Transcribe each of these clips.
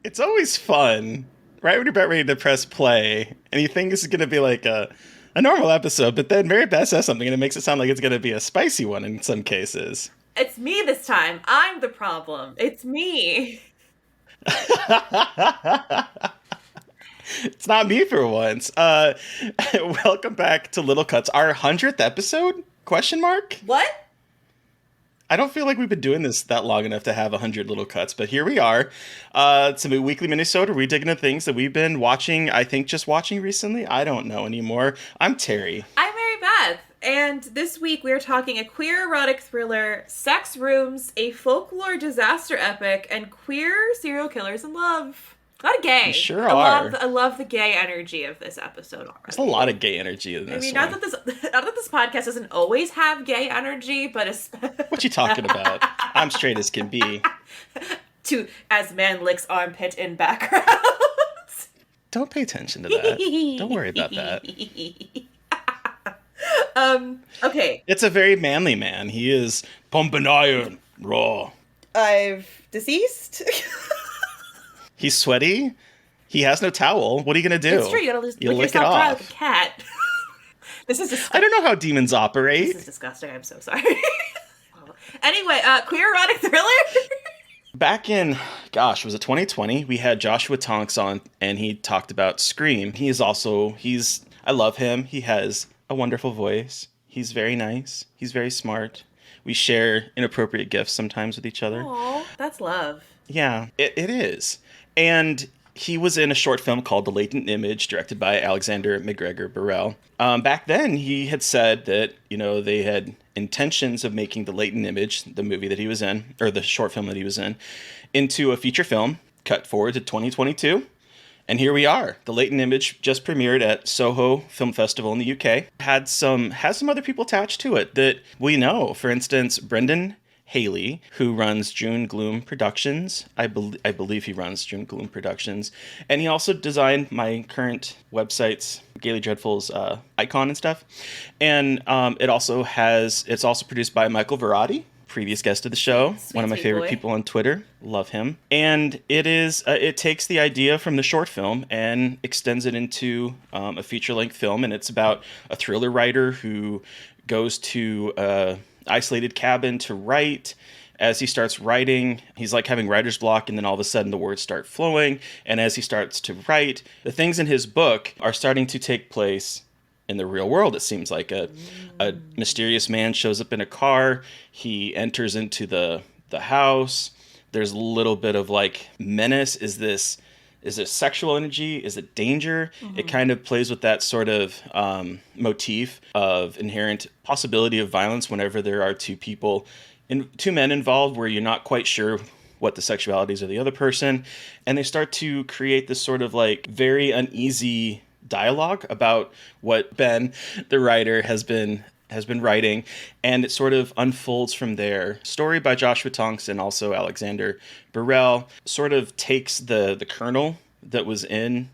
It's always fun, right when you're about ready to press play, and you think this is going to be like a normal episode, but then Mary Beth says something and it makes it sound like it's going to be a spicy one in some cases. It's me this time. I'm the problem. It's me. It's not me for once. Welcome back to Little Cuts, our 100th episode? Question mark? What? I don't feel like we've been doing this that long enough to have 100 little cuts, but here we are. It's a weekly minisode where we dig into things that we've been watching, I think just watching recently. I don't know anymore. I'm Terry. I'm Mary Beth. And this week we're talking a queer erotic thriller, sex rooms, a folklore disaster epic, and queer serial killers in love. A lot of gay. We sure are. I love the gay energy of this episode already. There's a lot of gay energy in this. I mean, not that this podcast doesn't always have gay energy, but what you talking about? I'm straight as can be. As man licks armpit in background. Don't pay attention to that. Don't worry about that. Okay. It's a very manly man. He is pumping iron raw. I've deceased. He's sweaty. He has no towel. What are you going to do? It's true. You gotta lick yourself it off. Dry like a cat. This is disgusting. I don't know how demons operate. This is disgusting. I'm so sorry. Anyway, queer erotic thriller? Back in, was it 2020? We had Joshua Tonks on, and he talked about Scream. I love him. He has a wonderful voice. He's very nice. He's very smart. We share inappropriate gifts sometimes with each other. Aww, that's love. Yeah, it is. And he was in a short film called The Latent Image, directed by Alexander McGregor Burrell. Back then, he had said that, they had intentions of making The Latent Image, the movie that he was in, or the short film that he was in, into a feature film, cut forward to 2022. And here we are. The Latent Image just premiered at Soho Film Festival in the UK. Has some other people attached to it that we know. For instance, Brendan Haley, who runs June Gloom Productions. I believe he runs June Gloom Productions. And he also designed my current website's Gaily Dreadful's icon and stuff. And it's also produced by Michael Verratti, previous guest of the show, one of my favorite people on Twitter. Love him. And it takes the idea from the short film and extends it into a feature-length film. And it's about a thriller writer who goes to isolated cabin to write. As he starts writing, he's like having writer's block, and then all of a sudden the words start flowing. And as he starts to write, the things in his book are starting to take place in the real world. It seems like a mysterious man shows up in a car. He enters into the house. There's a little bit of like menace. Is this sexual energy? Is it danger? Mm-hmm. It kind of plays with that sort of motif of inherent possibility of violence whenever there are two men involved where you're not quite sure what the sexualities of the other person. And they start to create this sort of like very uneasy dialogue about what Ben, the writer, has been writing, and it sort of unfolds from there. Story by Joshua Tonks and also Alexander Burrell sort of takes the kernel that was in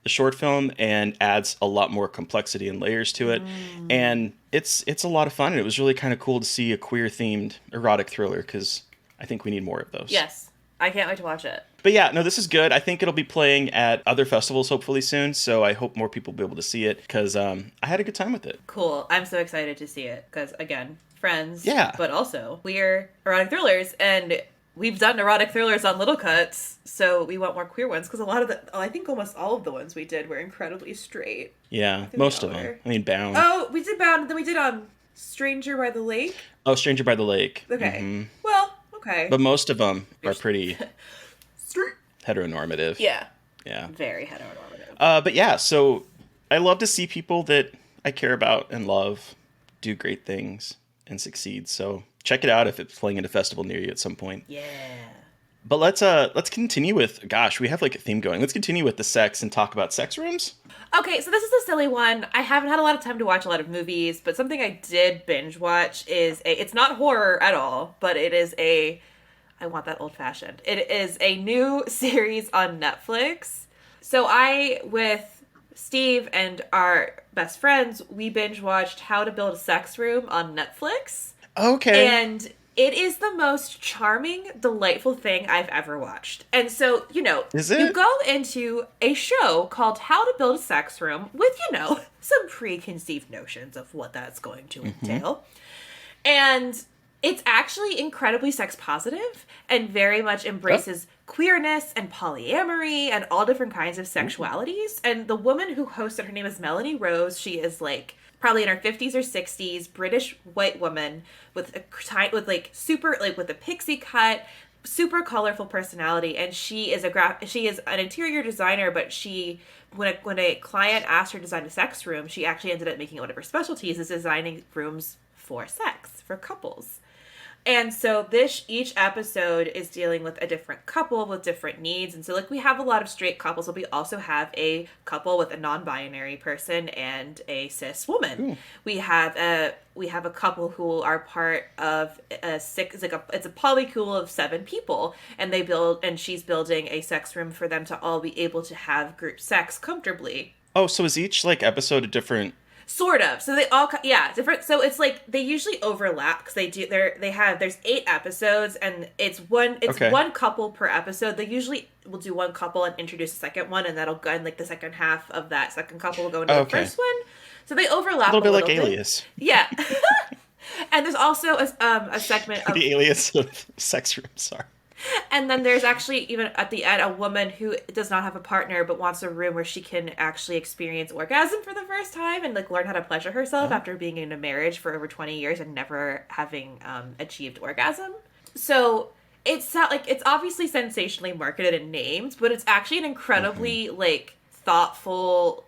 the short film and adds a lot more complexity and layers to it. And it's a lot of fun, and it was really kind of cool to see a queer-themed erotic thriller, because I think we need more of those. Yes. I can't wait to watch it. But yeah, no, this is good. I think it'll be playing at other festivals hopefully soon, so I hope more people will be able to see it, because I had a good time with it. Cool. I'm so excited to see it, because, again, friends, yeah, but also queer erotic thrillers, and we've done erotic thrillers on Little Cuts, so we want more queer ones, because I think almost all of the ones we did were incredibly straight. Yeah, most of them. I mean, Bound. Oh, we did Bound, and then we did Stranger by the Lake. Oh, Stranger by the Lake. Okay. Mm-hmm. Well, okay. But most of them are pretty heteronormative. Yeah. Yeah. Very heteronormative. But yeah, so I love to see people that I care about and love do great things and succeed. So check it out if it's playing at a festival near you at some point. Yeah. But let's continue with, we have like a theme going. Let's continue with the sex and talk about sex rooms. Okay, so this is a silly one. I haven't had a lot of time to watch a lot of movies, but something I did binge watch is it's not horror at all, but it is I want that old fashioned. It is a new series on Netflix. So I, with Steve and our best friends, we binge watched How to Build a Sex Room on Netflix. Okay. And It is the most charming, delightful thing I've ever watched. And so, Is you it? go into a show called How to Build a Sex Room with, some preconceived notions of what that's going to entail. And it's actually incredibly sex positive and very much Oh. embraces queerness and polyamory and all different kinds of sexualities. And the woman who hosted, her name is Melanie Rose. She is like probably in her 50s or 60s, British white woman with super with a pixie cut, super colorful personality, and she is an interior designer, but when a client asked her to design a sex room, she actually ended up making it one of her specialties is designing rooms for sex, for couples. And so each episode is dealing with a different couple with different needs. And so like we have a lot of straight couples, but we also have a couple with a non-binary person and a cis woman. Cool. We have a couple who are part of it's a polycule of 7 people, and she's building a sex room for them to all be able to have group sex comfortably. Oh, so is each like episode a different? Sort of. So they all, yeah, different. So it's like they usually overlap because there's 8 episodes and it's Okay. one couple per episode. They usually will do one couple and introduce a second one, and that'll go, and like the second half of that second couple will go into the Okay. first one. So they overlap A little bit like bit. Alias. Yeah. And there's also a segment of The Alias of sex rooms. Sorry. And then there's actually, even at the end, a woman who does not have a partner but wants a room where she can actually experience orgasm for the first time and like learn how to pleasure herself after being in a marriage for over 20 years and never having achieved orgasm. So it's not like, it's obviously sensationally marketed and named, but it's actually an incredibly like thoughtful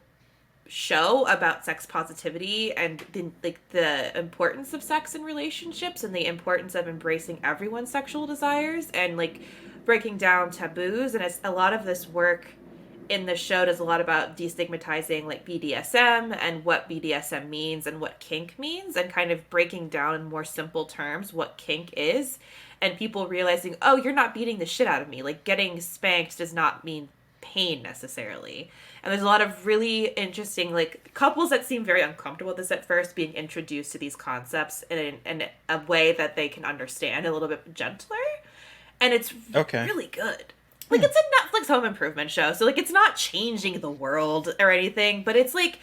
show about sex positivity and the importance of sex in relationships and the importance of embracing everyone's sexual desires and like breaking down taboos. And it's a lot of this work in the show does a lot about destigmatizing like BDSM and what BDSM means and what kink means, and kind of breaking down in more simple terms what kink is, and people realizing, oh, you're not beating the shit out of me. Like getting spanked does not mean pain necessarily. And there's a lot of really interesting like couples that seem very uncomfortable with this at first being introduced to these concepts in a way that they can understand, a little bit gentler, and it's really good. Like it's a Netflix home improvement show, so like it's not changing the world or anything, but it's like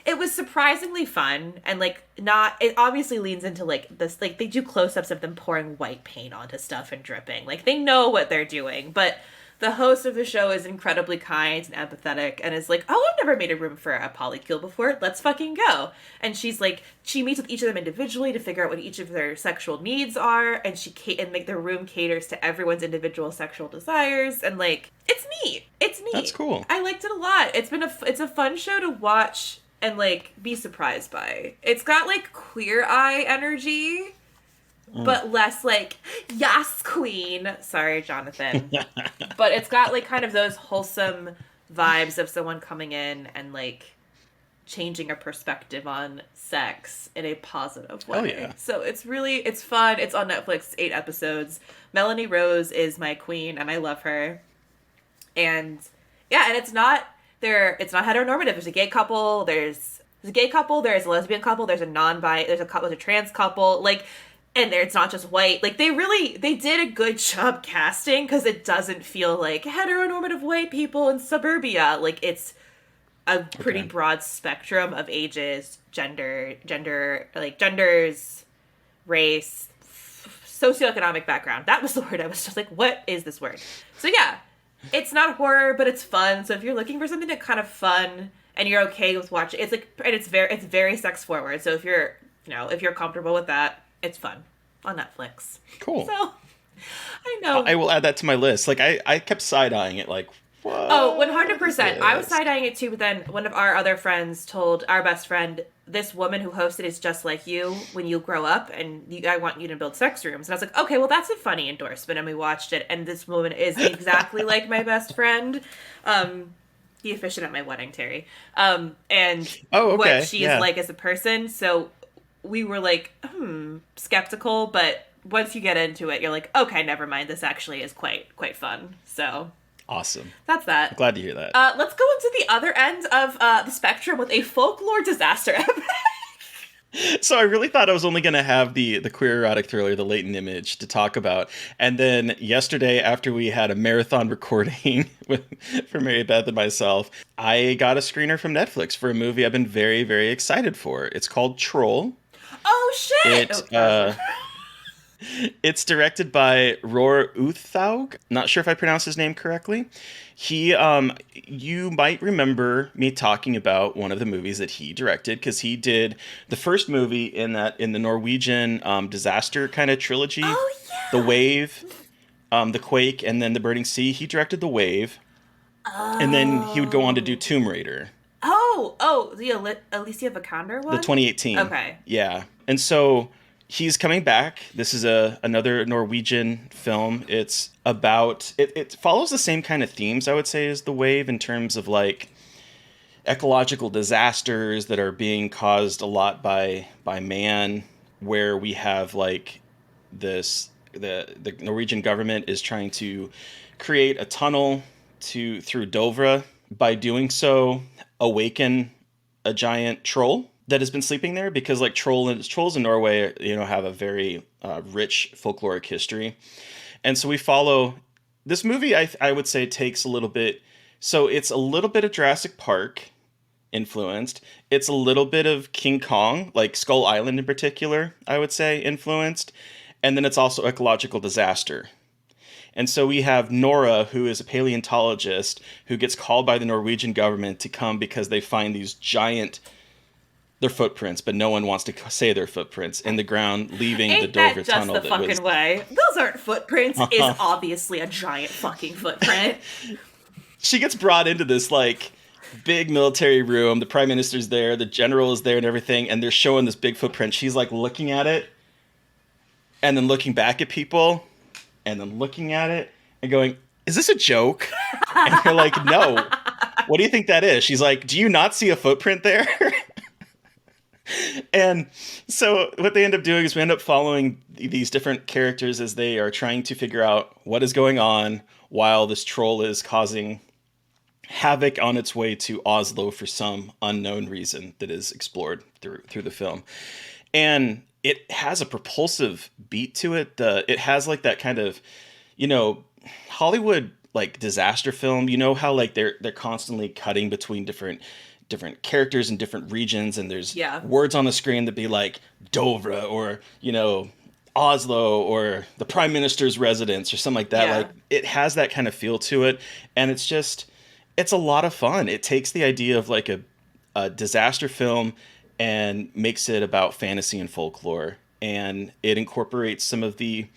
it was surprisingly fun, and like not, it obviously leans into like this, like they do close-ups of them pouring white paint onto stuff and dripping, like they know what they're doing, but the host of the show is incredibly kind and empathetic and is like, oh, I've never made a room for a polycule before. Let's fucking go. And she's like, she meets with each of them individually to figure out what each of their sexual needs are. And the room caters to everyone's individual sexual desires. And like, it's neat. It's neat. That's cool. I liked it a lot. It's a fun show to watch and like be surprised by. It's got like Queer Eye energy, but less like, yes, queen. Sorry, Jonathan. But it's got like kind of those wholesome vibes of someone coming in and like changing a perspective on sex in a positive way. Oh, yeah. So it's fun. It's on Netflix, 8 episodes. Melanie Rose is my queen and I love her. And yeah, and it's not heteronormative. There's a gay couple, there's a gay couple, there's a lesbian couple, there's a couple, there's a trans couple, like, and it's not just white. Like they did a good job casting because it doesn't feel like heteronormative white people in suburbia. Like it's a pretty broad spectrum of ages, genders, race, socioeconomic background. That was the word. I was just like, what is this word? So yeah, it's not horror, but it's fun. So if you're looking for something that kind of fun and you're okay with watching, it's like, and it's very sex forward. So if you're comfortable with that, it's fun on Netflix. Cool. So, I know. I will add that to my list. Like, I kept side-eyeing it, like, what? Oh, 100%. I was side-eyeing it too, but then one of our other friends told our best friend, this woman who hosted is just like you when you grow up, and I want you to build sex rooms. And I was like, okay, well, that's a funny endorsement. And we watched it, and this woman is exactly like my best friend. The officiant at my wedding, Terry. And what she is like as a person. So we were like, skeptical, but once you get into it, you're like, okay, never mind. This actually is quite fun. So awesome. That's that. Glad to hear that. Let's go into the other end of the spectrum with a folklore disaster epic. So I really thought I was only going to have the queer erotic thriller, The Latent Image, to talk about. And then yesterday, after we had a marathon recording with, for Mary Beth and myself, I got a screener from Netflix for a movie I've been very, very excited for. It's called Troll. Oh shit! It Oh, sorry. It's directed by Roar Uthaug. Not sure if I pronounced his name correctly. You might remember me talking about one of the movies that he directed because he did the first movie in the Norwegian disaster kind of trilogy, Oh The yeah. Wave, the Quake, and then the Burning Sea. He directed The Wave, and then he would go on to do Oh. Tomb Raider, Oh, the Alicia Vikander the one? 2018. Okay. Yeah, and so he's coming back. This is a another Norwegian film. It's about it follows the same kind of themes I would say as The Wave in terms of like ecological disasters that are being caused a lot by man, where we have like the Norwegian government is trying to create a tunnel to through Dovre. By doing so, awaken a giant troll that has been sleeping there because like trolls in Norway, have a very rich folkloric history, and so we follow this movie. I would say takes a little bit. So it's a little bit of Jurassic Park influenced. It's a little bit of King Kong, like Skull Island in particular, I would say influenced, and then it's also ecological disaster. And so we have Nora, who is a paleontologist, who gets called by the Norwegian government to come because they find these giant their footprints, but no one wants to say their footprints in the ground, leaving the Ain't that Dover just tunnel the that was. fucking way? Those aren't footprints. Is obviously a giant fucking footprint. She gets brought into this like big military room. The prime minister's there, the general is there, and everything, and they're showing this big footprint. She's like looking at it, and then looking back at people, and then looking at it, and going, "Is this a joke?" And they're like, "No. What do you think that is?" She's like, "Do you not see a footprint there?" And so what they end up doing is we end up following these different characters as they are trying to figure out what is going on while this troll is causing havoc on its way to Oslo for some unknown reason that is explored through the film. And it has a propulsive beat to it. It has like that kind of, you know, Hollywood like disaster film. You know how like they're constantly cutting between different characters in different regions, and there's Yeah. words on the screen that be like Dovra or Oslo or the prime minister's residence or something like that. Yeah. Like it has that kind of feel to it, and it's a lot of fun. It takes the idea of like a disaster film and makes it about fantasy and folklore, and it incorporates some of the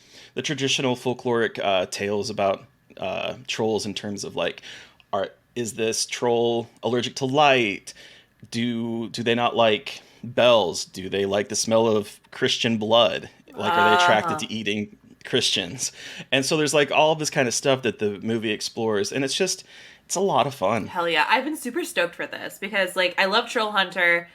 traditional folkloric tales about trolls in terms of like are is this troll allergic to light? Do they not like bells? Do they like the smell of Christian blood? Like, are they attracted Uh-huh. to eating Christians? And so there's like all of this kind of stuff that the movie explores, and it's a lot of fun. Hell yeah. I've been super stoked for this because, like, I love Troll Hunter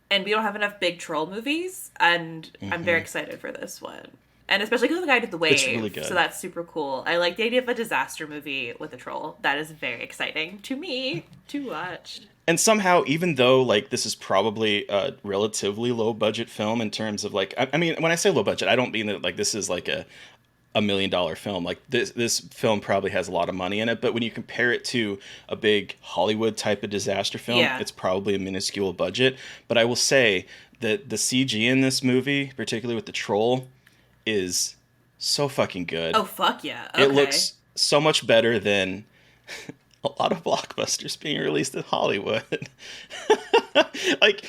and we don't have enough big troll movies, and I'm very excited for this one. And especially because the guy did The It's really Wave, so good. that's super cool. I like the idea of a disaster movie with a troll. That is very exciting to me to watch. And somehow, even though like this is probably a relatively low budget film in terms of like, I mean, when I say low budget, I don't mean that like this is like a $1 million film. Like this film probably has a lot of money in it, but when you compare it to a big Hollywood type of disaster film, Yeah. it's probably a minuscule budget. But I will say that the CG in this movie, particularly with the troll, is so fucking good. Oh, fuck yeah. It Okay. looks so much better than a lot of blockbusters being released in Hollywood. Like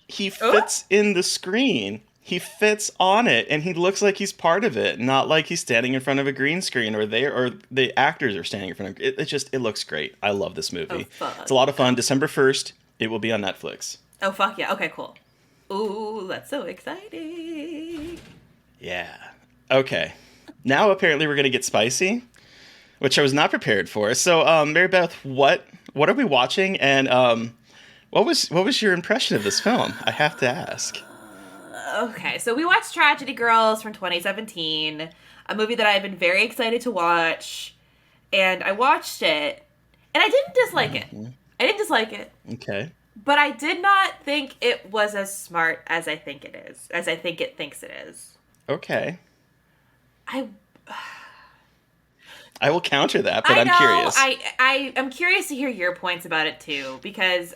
he Oh, fits in the screen. He fits on it and he looks like he's part of it, not like he's standing in front of a green screen or the actors are standing in front of it. It looks great. I love this oh, movie. It's fuck. a lot of fun. December 1st, it will be on Netflix. Oh, fuck yeah. Okay, cool. Ooh, that's so exciting. Yeah. Okay. Now apparently we're going to get spicy, which I was not prepared for. So, Mary Beth, what are we watching, and what was your impression of this film? I have to ask. Okay, so we watched Tragedy Girls from 2017, a movie that I've been very excited to watch, and I watched it, and I didn't dislike it. I didn't dislike it. Okay. but I did not think it was as smart as I think it is, as I think it thinks it is. Okay. I I will counter that, but I I'm know. curious. I am curious to hear your points about it too, because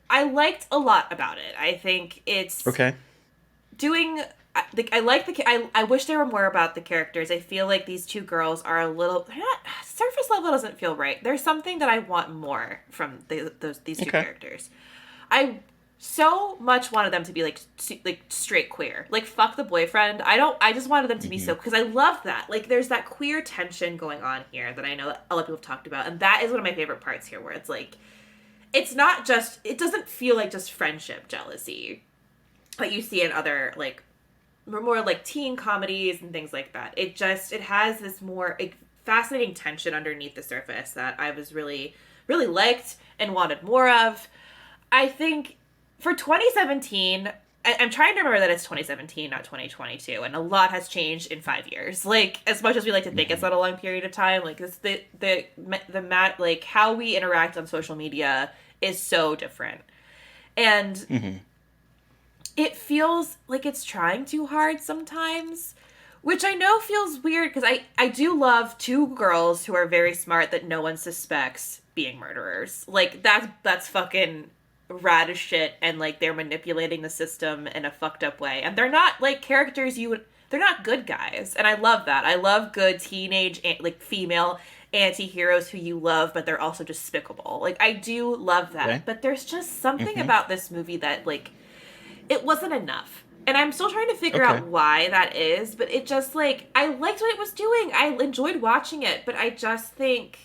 I liked a lot about it. I think it's Okay. doing. I like I wish there were more about the characters. I feel like these two girls are a little. They're not surface level. Doesn't feel right. There's something that I want more from these two Okay. characters. I so much wanted them to be like straight queer. Like fuck the boyfriend. I just wanted them to be Hmm. so, because I love that. Like there's that queer tension going on here that I know that a lot of people have talked about, and that is one of my favorite parts here, where it's like it's not just, it doesn't feel like just friendship jealousy that you see in other like more like teen comedies and things like that. It has this more fascinating tension underneath the surface that I was really liked and wanted more of. I think for 2017, I'm trying to remember that it's 2017, not 2022, and a lot has changed in 5 years. Like as much as we like to think it's Hmm. not a long period of time, like this the mat like how we interact on social media is so different, and Hmm. it feels like it's trying too hard sometimes, which I know feels weird because I do love two girls who are very smart that no one suspects being murderers. Like that's fucking rad as shit, and like they're manipulating the system in a fucked up way. And they're not like characters you would, they're not good guys. And I love that. I love good teenage like female anti-heroes who you love but they're also despicable. Like I do love that. Okay. But there's just something Hmm. about this movie that like it wasn't enough. And I'm still trying to figure Okay. out why that is, but it just like I liked what it was doing. I enjoyed watching it, but I just think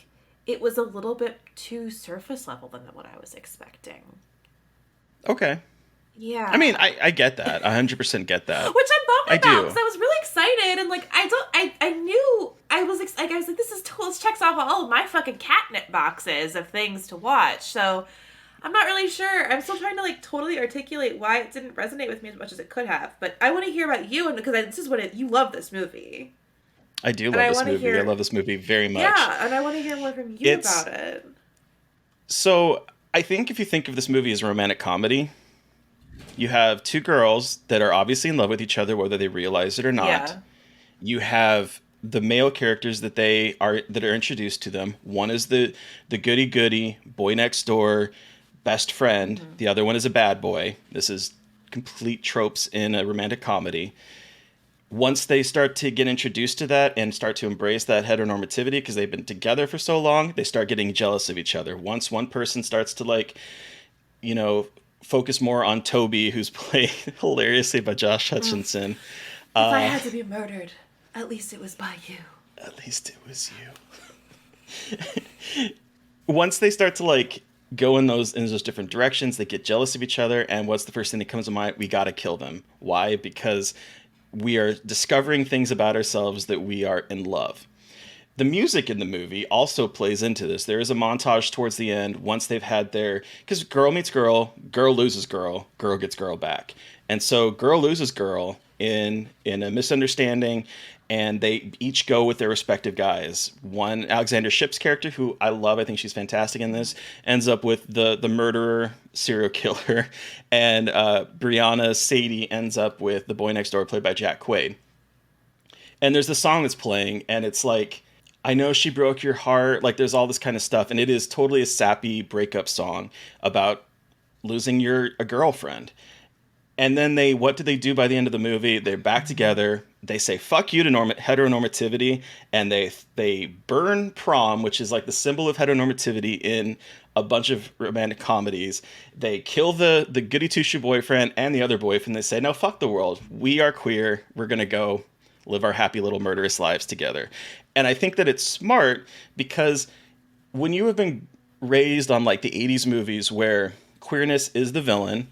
it was a little bit too surface level than what I was expecting. Okay. I mean, Yeah. I get that. I 100% get that. Which I'm I bummed about because do. I was really excited and like I knew I was like I was like this is this checks off all of my fucking catnip boxes of things to watch. So I'm not really sure. I'm still trying to like totally articulate why it didn't resonate with me as much as it could have. But I want to hear about you, and because this is what you love this movie, I do and love I this want to movie. I hear love this movie very much. yeah, and I want to hear more from you It's about it. so I think if you think of this movie as a romantic comedy, you have two girls that are obviously in love with each other, whether they realize it or not. Yeah. You have the male characters that are introduced to them. One is the goody goody boy next door best friend. Mm-hmm. The other one is a bad boy. This is complete tropes in a romantic comedy. Once they start to get introduced to that and start to embrace that heteronormativity because they've been together for so long, they start getting jealous of each other. Once one person starts to like, you know, focus more on Toby, who's played hilariously by Josh Mm. Hutcherson. If I Uh, had to be murdered, at least it was by you. at least it was you. Once they start to like go in those different directions, they get jealous of each other, and what's the first thing that comes to mind? We gotta kill them. Why? Because we are discovering things about ourselves that we are in love. The music in the movie also plays into this. There is a montage towards the end once they've had their, because girl meets girl, girl loses girl, girl gets girl back, and so girl loses girl in a misunderstanding, and they each go with their respective guys. One, Alexander Shipp's character, who I love, I think she's fantastic in this, ends up with the murderer serial killer, and Brianna Sadie ends up with the boy next door, played by Jack Quaid. And there's the song that's playing, and it's like, I know she broke your heart. Like, there's all this kind of stuff, and it is totally a sappy breakup song about losing your a girlfriend. And then what do they do by the end of the movie? They're back together. They say fuck you to heteronormativity, and they burn prom, which is like the symbol of heteronormativity in a bunch of romantic comedies. They kill the goody two shoe boyfriend and the other boyfriend. They say, no, fuck the world. We are queer. We're gonna go live our happy little murderous lives together. And I think that it's smart because when you have been raised on like the 80s movies where queerness is the villain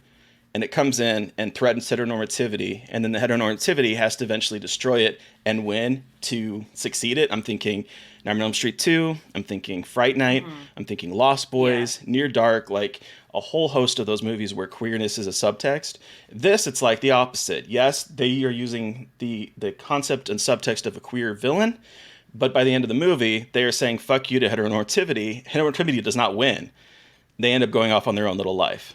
and it comes in and threatens heteronormativity, and then the heteronormativity has to eventually destroy it and win to succeed it. I'm thinking Nightmare on Elm Street 2, I'm thinking Fright Night, Mm-hmm. I'm thinking Lost Yeah. Boys, Near Dark, like a whole host of those movies where queerness is a subtext. This, it's like the opposite. Yes, they are using the concept and subtext of a queer villain, but by the end of the movie, they are saying, fuck you to heteronormativity. Heteronormativity does not win. they end up going off on their own little life.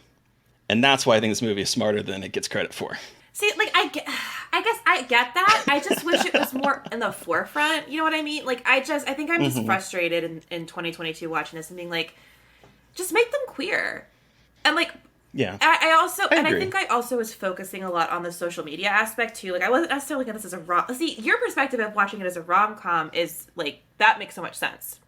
And that's why I think this movie is smarter than it gets credit for. See, like I guess I get that. I just wish it was more in the forefront. You know what I mean? Like I think I'm just frustrated in 2022 watching this and being like, just make them queer. And like, Yeah. I also, I and agree. I think I also was focusing a lot on the social media aspect too. Like I wasn't necessarily looking at this as a rom. See, your perspective of watching it as a rom-com is like, that makes so much sense.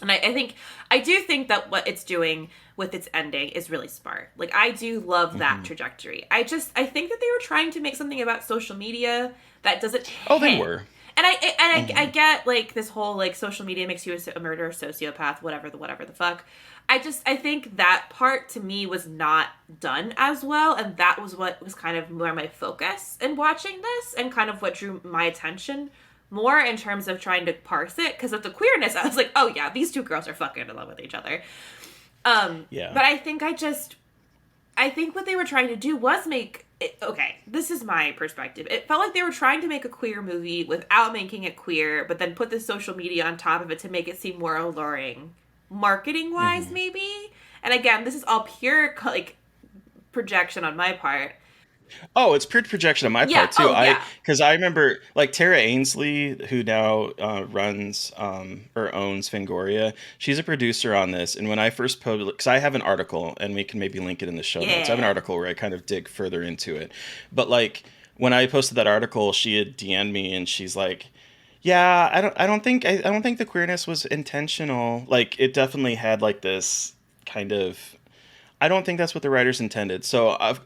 And I do think that what it's doing with its ending is really smart. Like, I do love that trajectory. I think that they were trying to make something about social media that doesn't hit. Oh, they were. And I get, like, this whole, like, social media makes you a murderer, sociopath, whatever the fuck. I think that part, to me, was not done as well, and that was what was kind of more my focus in watching this, and kind of what drew my attention more in terms of trying to parse it, because of the queerness, I was like, oh yeah, these two girls are fucking in love with each other. Yeah. But I think what they were trying to do was make it, okay, this is my perspective. It felt like they were trying to make a queer movie without making it queer, but then put the social media on top of it to make it seem more alluring, marketing-wise, maybe. And again, this is all pure, like, projection on my part. Oh, it's pure projection on my Yeah. part too. Oh, yeah. Because I remember like Tara Ainsley, who now runs or owns Fangoria. She's a producer on this, and when I first posted, because I have an article, and we can maybe link it in the show notes. I have an Yeah. article where I kind of dig further into it. But like when I posted that article, she had DM'd me, and she's like, "Yeah, I don't think the queerness was intentional. Like it definitely had like this kind of. I don't think that's what the writers intended. So I've."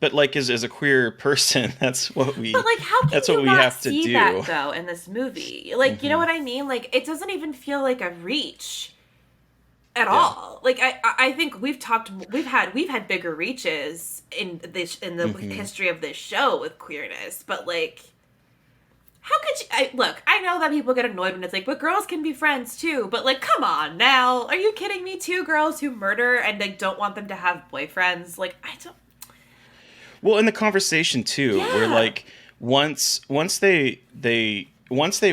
But like as a queer person, that's what we But like, how can that's you what we not have to see do. that though in this movie? Like, you know what I mean? Like, it doesn't even feel like a reach at Yeah. all. Like, I think we've had bigger reaches in the history of this show with queerness, but like, how could you? Look, I know that people get annoyed when it's like, but girls can be friends too. But like, come on now, are you kidding me? Two girls who murder and like don't want them to have boyfriends? Like, I don't. Well, in the conversation too, where Yeah. like once they've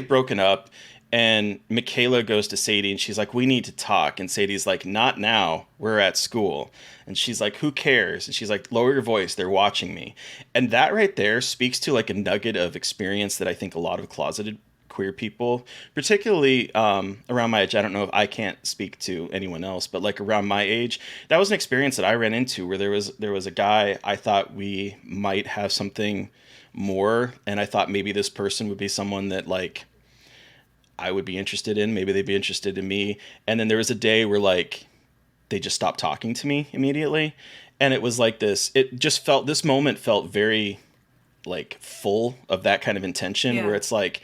broken up, and Michaela goes to Sadie and she's like, "We need to talk," and Sadie's like, "Not now. We're at school." And she's like, "Who cares?" And she's like, "Lower your voice. They're watching me." And that right there speaks to like a nugget of experience that I think a lot of closeted queer people, particularly around my age. I don't know if I can't speak to anyone else, but like around my age, that was an experience that I ran into where there was a guy I thought we might have something more, and I thought maybe this person would be someone that like I would be interested in. Maybe they'd be interested in me. And then there was a day where like they just stopped talking to me immediately, and it was like this. This moment felt very like full of that kind of intention Yeah. where it's like,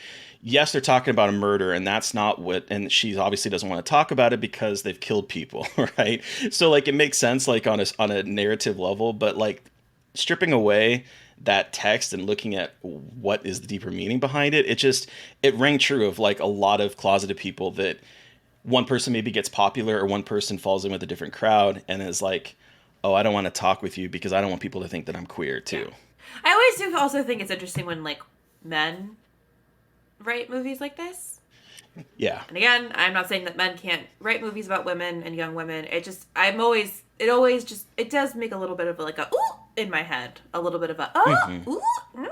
yes, they're talking about a murder, and that's not what, and she obviously doesn't want to talk about it because they've killed people, right? So like it makes sense like on a narrative level, but like stripping away that text and looking at what is the deeper meaning behind it, it rang true of like a lot of closeted people, that one person maybe gets popular or one person falls in with a different crowd and is like, oh, I don't want to talk with you because I don't want people to think that I'm queer too. I always do also think it's interesting when like men write movies like this. Yeah. And again, I'm not saying that men can't write movies about women and young women. It does make a little bit of like a ooh in my head, a little bit of a ooh. Mm.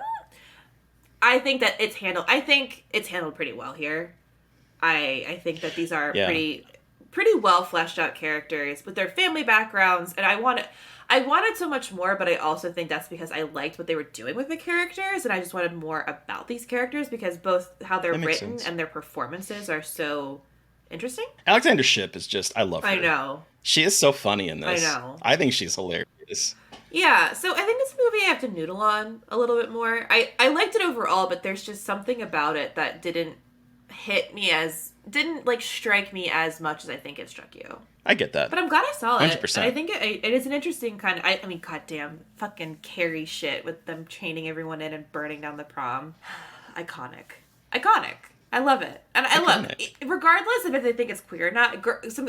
I think that it's handled. I think it's handled pretty well here. I think that these are Yeah. pretty well fleshed out characters with their family backgrounds, and I wanted so much more, but I also think that's because I liked what they were doing with the characters, and I just wanted more about these characters because both how they're That makes written sense. and their performances are so interesting. Alexander Shipp is just, I love her. I know. She is so funny in this. I know. I think she's hilarious. Yeah, so I think this movie I have to noodle on a little bit more. I liked it overall, but there's just something about it that didn't like strike me as much as I think it struck you. I get that. But I'm glad I saw it. 100%. And I think it is an interesting kind of. I mean, goddamn, fucking Carrie shit with them chaining everyone in and burning down the prom. Iconic. I love it. And I love, Iconic. regardless of if they think it's queer or not,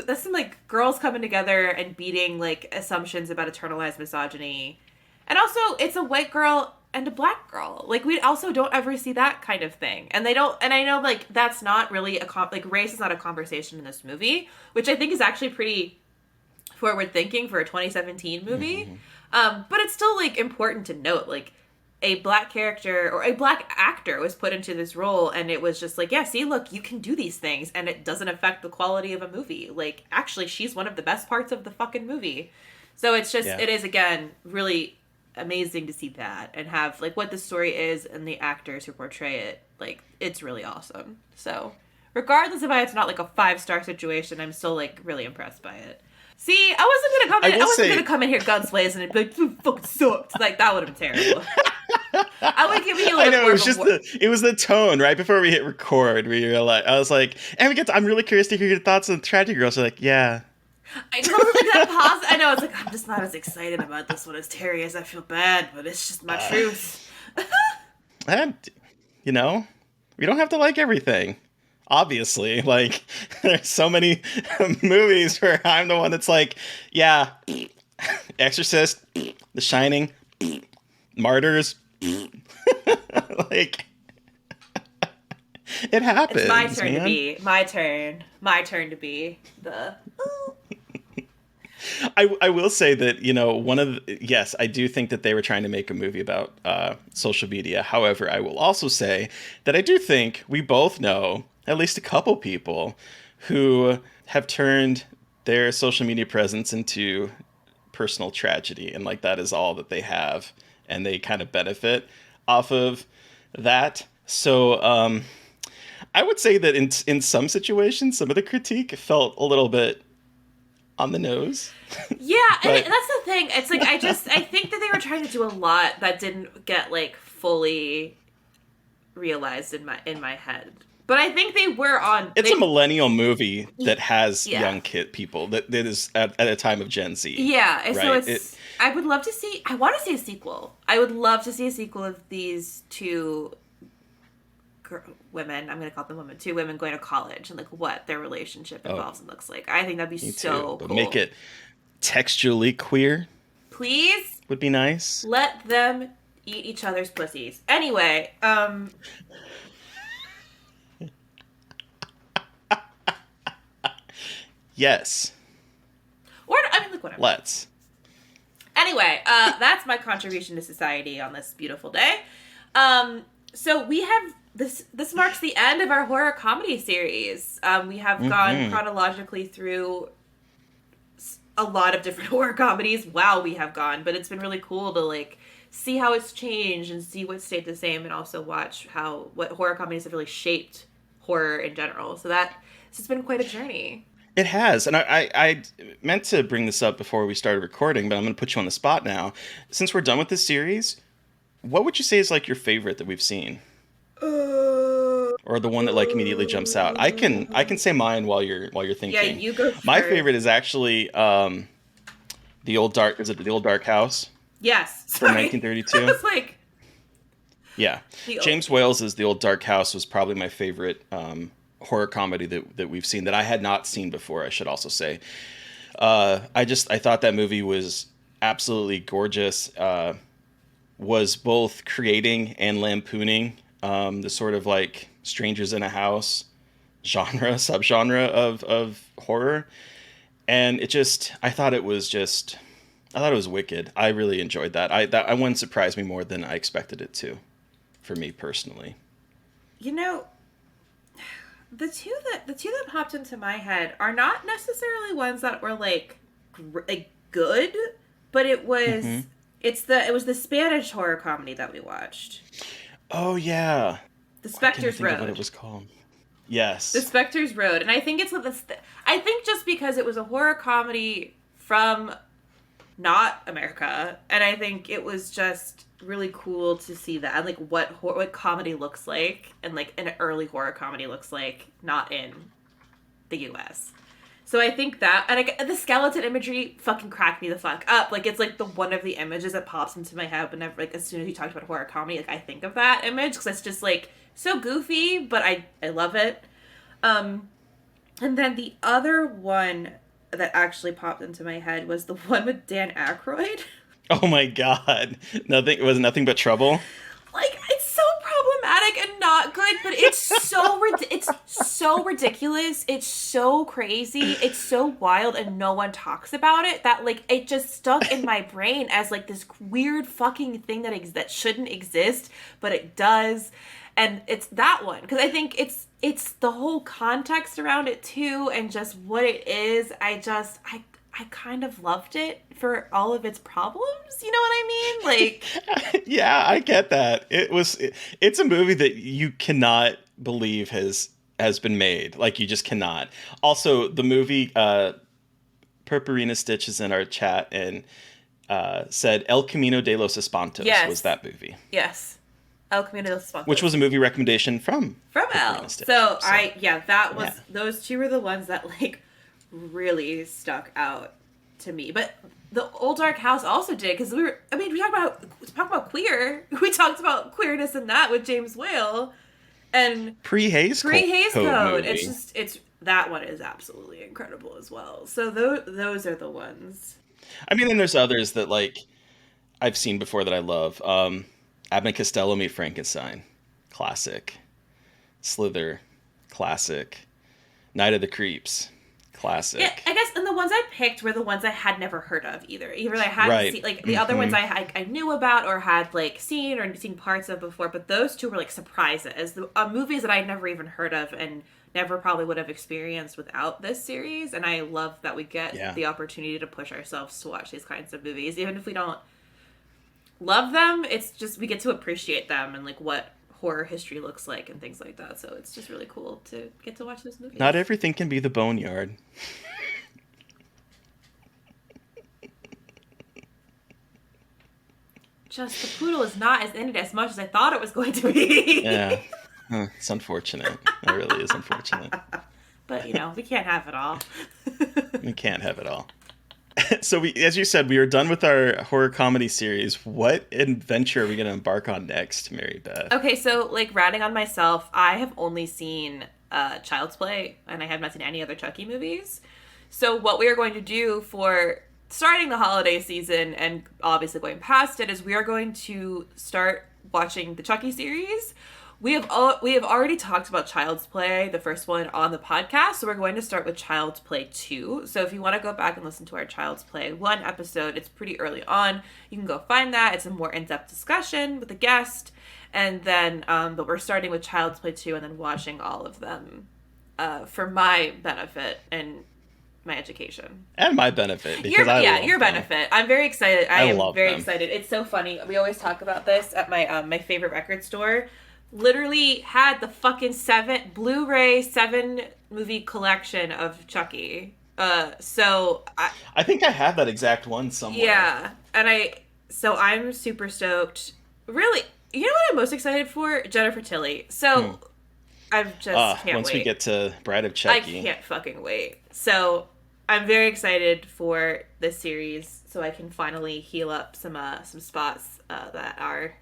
that's some like girls coming together and beating like assumptions about internalized misogyny. And also, it's a white girl and a black girl. Like, we also don't ever see that kind of thing. And I know, like, that's not really like, race is not a conversation in this movie, which I think is actually pretty forward thinking for a 2017 movie. Mm-hmm. But it's still like important to note, like, a black character or a black actor was put into this role, and it was just like, yeah, see, look, you can do these things and it doesn't affect the quality of a movie. Like, actually, she's one of the best parts of the fucking movie. So it's just, it is, again, really amazing to see that and have, like, what the story is and the actors who portray it. Like, it's really awesome. So regardless of why it's not like a 5-star situation, I'm still, like, really impressed by it. See, I wasn't gonna come in here guns blazing and be like, "You fucking sucked." Like, that would have been terrible. I would give you. Like, I know, it was the tone right before we hit record. Where you're like, I was like, and I'm really curious to hear your thoughts on Tragic Girls. So like, yeah. I know, like that pause. I know, it's like, I'm just not as excited about this one as Terry as I feel bad, but it's just my truth. And we don't have to like everything. Obviously, like, there's so many movies where I'm the one that's like, yeah, Exorcist, The Shining, Martyrs, like, it happens. It's my turn to be. My turn to be the. I will say that, yes, I do think that they were trying to make a movie about social media. However, I will also say that I do think we both know at least a couple people who have turned their social media presence into personal tragedy. And like, that is all that they have. And they kind of benefit off of that. So I would say that in some situations, some of the critique felt a little bit on the nose. Yeah, and that's the thing. It's like, I think that they were trying to do a lot that didn't get, like, fully realized in my head. But I think they were on. It's a millennial movie that has young people. That is at a time of Gen Z. Yeah, and right? So I would love to see. I want to see a sequel. I would love to see a sequel of these two women. I'm going to call them women. 2 women going to college and like what their relationship involves and looks like. I think that'd be so cool. Make it textually queer. Please. Would be nice. Let them eat each other's pussies. Anyway. Yes. Or, I mean, look, whatever. Let's. Anyway, that's my contribution to society on this beautiful day. So we have, this marks the end of our horror comedy series. We have gone chronologically through a lot of different horror comedies. Wow, we have gone. But it's been really cool to, like, see how it's changed and see what stayed the same and also watch what horror comedies have really shaped horror in general. So it's been quite a journey. It has. And I meant to bring this up before we started recording, but I'm going to put you on the spot now. Since we're done with this series, what would you say is like your favorite that we've seen? Or the one that like immediately jumps out? I can say mine while you're thinking. Yeah, you go first. My favorite is actually the old Dark House? Yes. From 1932. I was like, yeah. James Wales' The Old Dark House was probably my favorite horror comedy that we've seen that I had not seen before, I should also say. I thought that movie was absolutely gorgeous. Was both creating and lampooning the sort of like strangers in a house subgenre of horror. And I thought it was wicked. I really enjoyed that. That one surprised me more than I expected it to, for me personally. The two that popped into my head are not necessarily ones that were like good, but it was it was the Spanish horror comedy that we watched. Oh yeah, The Spectre's Road. What it was called? Yes, The Spectre's Road, and I think it's I think just because it was a horror comedy from not America, and I think it was just really cool to see that and like what comedy looks like and like an early horror comedy looks like not in the US. So I think that, and the skeleton imagery fucking cracked me the fuck up. Like, it's like one of the images that pops into my head whenever, like, as soon as you talked about horror comedy, like, I think of that image because it's just like so goofy, but I love it. And then the other one that actually popped into my head was the one with Dan Aykroyd. Oh my god. It was nothing but trouble. Like, it's so problematic. dramatic and not good, but it's so ridiculous. It's so crazy. It's so wild, and no one talks about it. That like it just stuck in my brain as like this weird fucking thing that shouldn't exist, but it does. And it's that one because I think it's the whole context around it too, and just what it is. I kind of loved it for all of its problems. You know what I mean? Like, yeah, I get that. It's a movie that you cannot believe has been made. Like, you just cannot. Also, the movie, Purpurina Stitch is in our chat and said El Camino de los Espantos was that movie. Yes. El Camino de los Espantos. Which was a movie recommendation from El. Stitch. So that was, those two were the ones that like really stuck out to me. But the Old Dark House also did, because we talked about queer. We talked about queerness in that with James Whale and Pre-Hays Code. Movie. It's that one is absolutely incredible as well. So those are the ones. I mean, and there's others that like I've seen before that I love. Abbott and Costello Meet Frankenstein, classic. Slither, classic. Night of the Creeps, classic. Yeah, I guess, and the ones I picked were the ones I had never heard of either. Either I hadn't seen, like the other ones I knew about or had like seen or seen parts of before, but those two were like surprises. The movies that I'd never even heard of and never probably would have experienced without this series. And I love that we get the opportunity to push ourselves to watch these kinds of movies, even if we don't love them. It's just we get to appreciate them and like what horror history looks like and things like that. So it's just really cool to get to watch those movies. Not everything can be the Boneyard. Just the poodle is not as in it as much as I thought it was going to be. Yeah. It's unfortunate. It really is unfortunate. But, we can't have it all. We can't have it all. So as you said, we are done with our horror comedy series. What adventure are we going to embark on next, Mary Beth? Okay, so like ratting on myself, I have only seen Child's Play, and I have not seen any other Chucky movies. So what we are going to do for starting the holiday season and obviously going past it is we are going to start watching the Chucky series. We have already talked about Child's Play, the first one, on the podcast, so we're going to start with Child's Play 2. So if you want to go back and listen to our Child's Play 1 episode, it's pretty early on. You can go find that. It's a more in-depth discussion with a guest. And then, but we're starting with Child's Play 2 and then watching all of them for my benefit and my education. And my benefit. Your benefit. I'm very excited. I am very them. excited. It's so funny. We always talk about this at my my favorite record store. Literally had the fucking Blu-ray 7 movie collection of Chucky. So I think I have that exact one somewhere. Yeah, and I'm super stoked. Really, you know what I'm most excited for? Jennifer Tilly. So I've just can't wait. Once we get to Bride of Chucky. I can't fucking wait. So I'm very excited for this series, so I can finally heal up some spots that are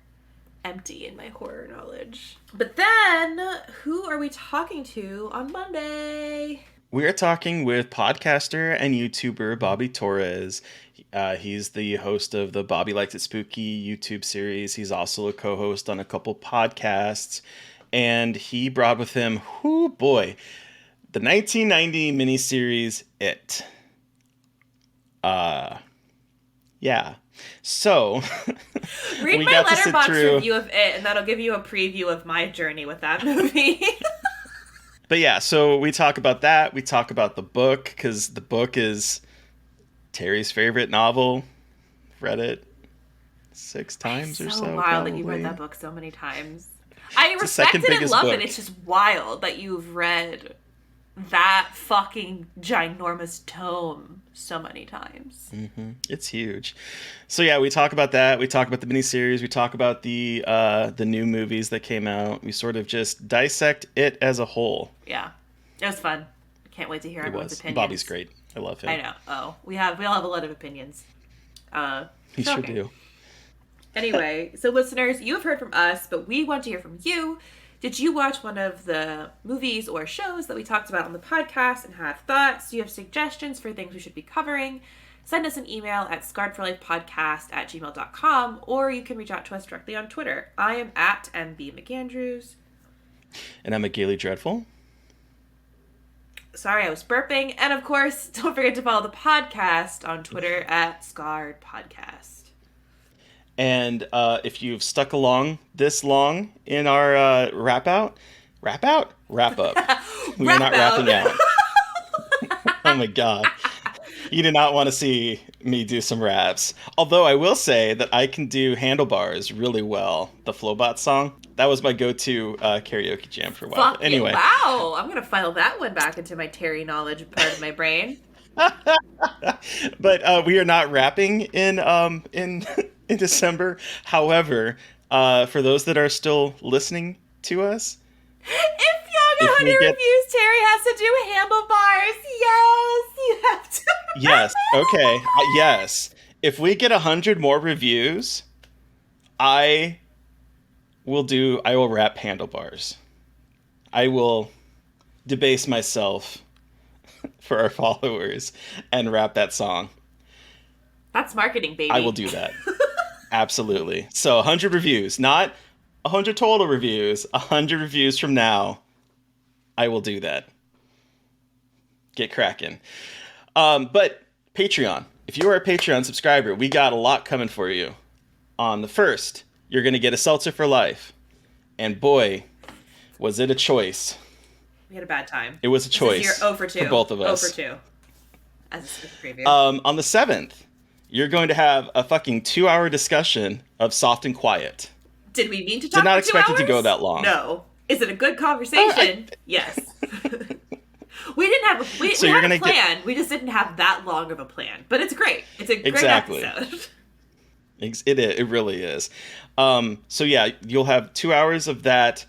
empty in my horror knowledge. But then, who are we talking to on Monday? We are talking with podcaster and YouTuber Bobby Torres. He's the host of the Bobby Likes It Spooky YouTube series. He's also a co-host on a couple podcasts. And he brought with him, the 1990 miniseries It. Yeah. So, read my Letterboxd review of It, and that'll give you a preview of my journey with that movie. But yeah, so we talk about that. We talk about the book, because the book is Terry's favorite novel. Read it 6 times or so. It's so wild probably. That you read that book so many times. I respect it and love it. It's just wild that you've read that fucking ginormous tome so many times. Mm-hmm. It's huge. So yeah, we talk about that. We talk about the miniseries. We talk about the new movies that came out. We sort of just dissect it as a whole. Yeah, it was fun. Can't wait to hear everyone's opinions. Bobby's great. I love him. I know. Oh, we all have a lot of opinions. We sure do. Anyway, so listeners, you have heard from us, but we want to hear from you. Did you watch one of the movies or shows that we talked about on the podcast and have thoughts? Do you have suggestions for things we should be covering? send us an email at scarredforlifepodcast@gmail.com, or you can reach out to us directly on Twitter. I am at MB McAndrews. And I'm a Gaily Dreadful. Sorry, I was burping. And of course, don't forget to follow the podcast on Twitter at Scarred Podcast. And if you've stuck along this long in our wrap up, we are not wrapping out. Oh my god. You do not want to see me do some raps. Although I will say that I can do Handlebars really well. The Flowbot song. That was my go-to karaoke jam for a while. Fuck Anyway. Yeah. Wow. I'm going to file that one back into my Terry knowledge part of my brain. But we are not rapping in December. However, for those that are still listening to us, if y'all get 100 reviews, Terry has to do Handlebars. Yes, you have to. Yes. Okay. Yes. If we get 100 more reviews, I will rap Handlebars. I will debase myself for our followers and rap that song. That's marketing, baby. I will do that. Absolutely. So 100 reviews, not 100 total reviews, 100 reviews from now, I will do that. Get cracking. But Patreon. If you are a Patreon subscriber, we got a lot coming for you. On the 1st, you're going to get a seltzer for life. And boy, was it a choice. We had a bad time. It was a choice. You're 0 for 2. For both of us. 0 for 2. As a sneak preview. On the 7th, you're going to have a fucking 2-hour discussion of Soft and Quiet. Did we mean to talk for 2 hours? Did not expect it to go that long. No. Is it a good conversation? Yes. We didn't have a plan. We just didn't have that long of a plan. But it's great. It's a great episode. It really is. So yeah, you'll have 2 hours of that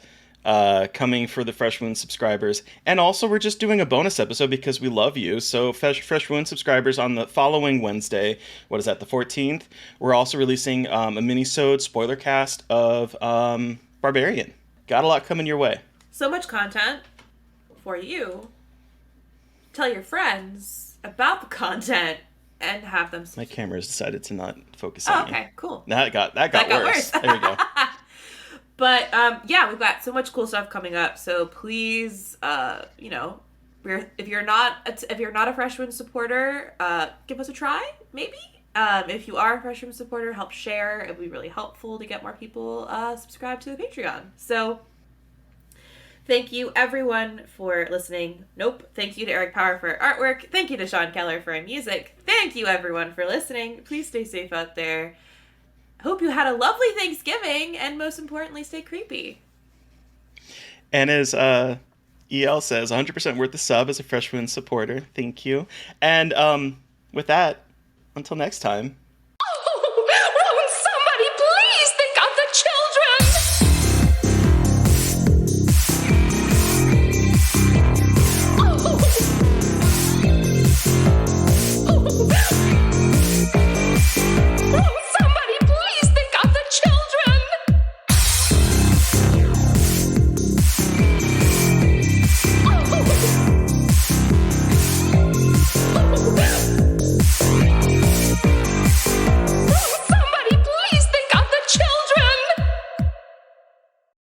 coming for the Fresh Wound subscribers. And also we're just doing a bonus episode because we love you. So Fresh Wound subscribers, on the following Wednesday, what is that, the 14th, we're also releasing a mini-sode spoiler cast of Barbarian. Got a lot coming your way. So much content for you. Tell your friends about the content and have them. My camera's decided to not focus on me. Okay, cool. That got worse. There we go. But yeah, we've got so much cool stuff coming up. So please, if you're not a Fresh Wound supporter, give us a try. Maybe. If you are a Fresh Wound supporter, help share. It would be really helpful to get more people subscribed to the Patreon. So thank you everyone for listening. Thank you to Eric Power for our artwork. Thank you to Sean Keller for our music. Thank you everyone for listening. Please stay safe out there. Hope you had a lovely Thanksgiving, and most importantly, stay creepy. And as EL says, 100% worth the sub as a Fresh Wound supporter. Thank you. And with that, until next time.